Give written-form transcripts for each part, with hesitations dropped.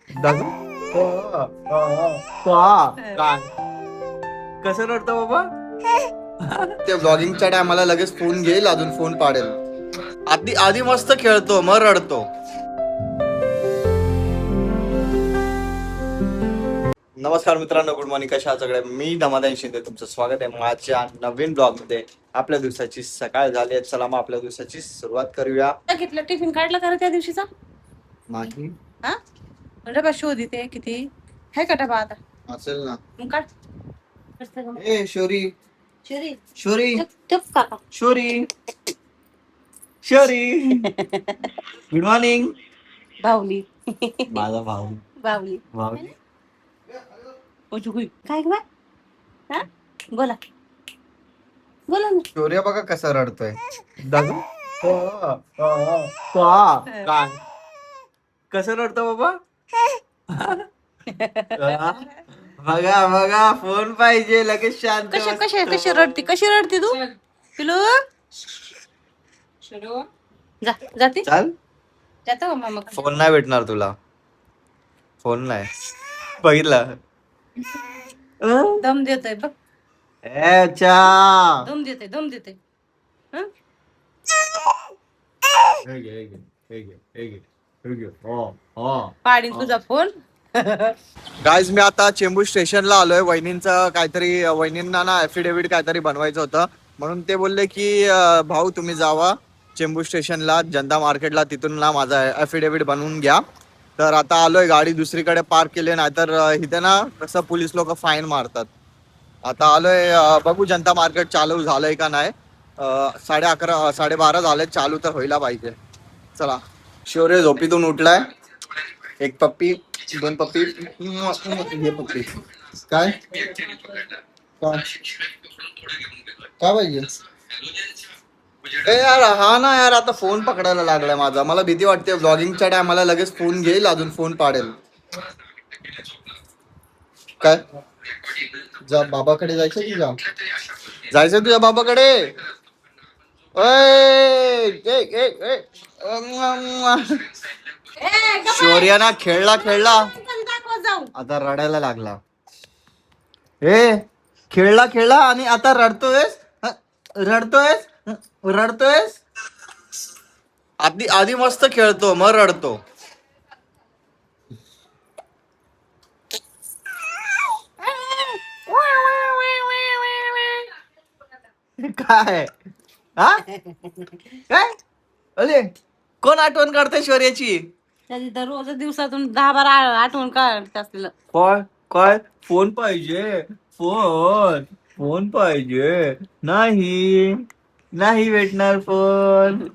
दादा काय कसं रडतो बाबा? ते ब्लॉगिंगच्या टायमाला लगेच फोन घेईल, अजून फोन पाडेल. आधी आधी मस्त खेळतो, मग रडतो. नमस्कार मित्रांनो, गुड मॉर्निंग. कशा आहात सगळे? मी धमादान शिंदे, तुमचं स्वागत आहे माझ्या नवीन ब्लॉग मध्ये. आपल्या दिवसाची सकाळ झाली आहे, चला मग आपल्या दिवसाची सुरुवात करूया. घेतलं टिफिन काढला का रे त्या दिवशीचा? नाही हा डबा शोध इथे किती आहे का डबा आता? असेल ना. मग काढ. ए शोरी शरी शोरी टप काका शोरी शोरी गुड मॉर्निंग. बावली माझा भाऊ बावली भाऊ काय गं बा? हा बोला बोला ना. शौर्य बघा कसा रडतोय. दादा काय कसं रडतो बाबा? बघा बघा, फोन पाहिजे लगेच शांत कशी कशी बसतो. कशी रडती तू पिलू? जा जाते चल, जातो का मामा? फोन नाही भेटणार तुला. फोन नाही बघितलं. दम देतोय बघ, अच्छा दम देते हं? पाडीन तुझा फोन. गाईज, मी आता चेंबूर स्टेशनला आलोय. वहिनींचं काहीतरी, वहिनींना ना ऍफिडेव्हिट काहीतरी बनवायचं होतं, म्हणून ते बोलले की भाऊ तुम्ही जावा चेंबूर स्टेशनला, जनता मार्केटला, तिथून ना माझा ऍफिडेव्हिट बनवून घ्या. तर आता आलोय, गाडी दुसरीकडे पार्क केली, नाहीतर इथे ना कसं पोलीस लोक फाईन मारतात. आता आलोय, बघू जनता मार्केट चालू झालंय का नाही. 11:30 12:30 झाले, चालू तर व्हायला पाहिजे. चला. शौर्य झोपीतून उठलाय. एक पप्पी, 2 पप्पी, हे पप्पी काय काय पाहिजे? ए यार, हा ना यार, आता फोन पकडायला लागलाय माझा. मला भीती वाटते, ब्लॉगिंगच्या टायमाला लगेच फोन घेईल, अजून फोन पाडेल. काय जा, बाबाकडे जायचं की जा? जायचं तुझ्या बाबाकडे? शौर्य ना खेळला खेळला, दाखव जाऊ. आता रडायला लागला. ए खेळला खेळला आणि आता रडतोयस? रडतोयस रडतोयस? आधी आधी मस्त खेळतो, मग रडतो. काय हा काय अरे, कोण आठवण काढते शौर्याची? त्याची तर रोज दिवसातून 10-12 आठवण काढत असलेलं. काय काय फोन पाहिजे? फोन फोन पाहिजे? नाही नाही भेटणार फोन.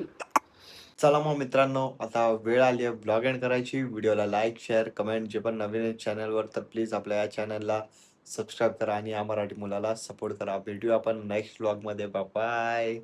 चला मग मित्रांनो, आता वेळ आली आहे ब्लॉग एंड करायची. व्हिडिओला लाईक, शेअर, कमेंट, जे पण नवीन आहे चॅनलवर तर प्लीज आपल्या या चॅनलला सबस्क्राईब करा आणि या मराठी मुलाला सपोर्ट करा. भेटूया आपण नेक्स्ट व्लॉग मध्ये. बाय.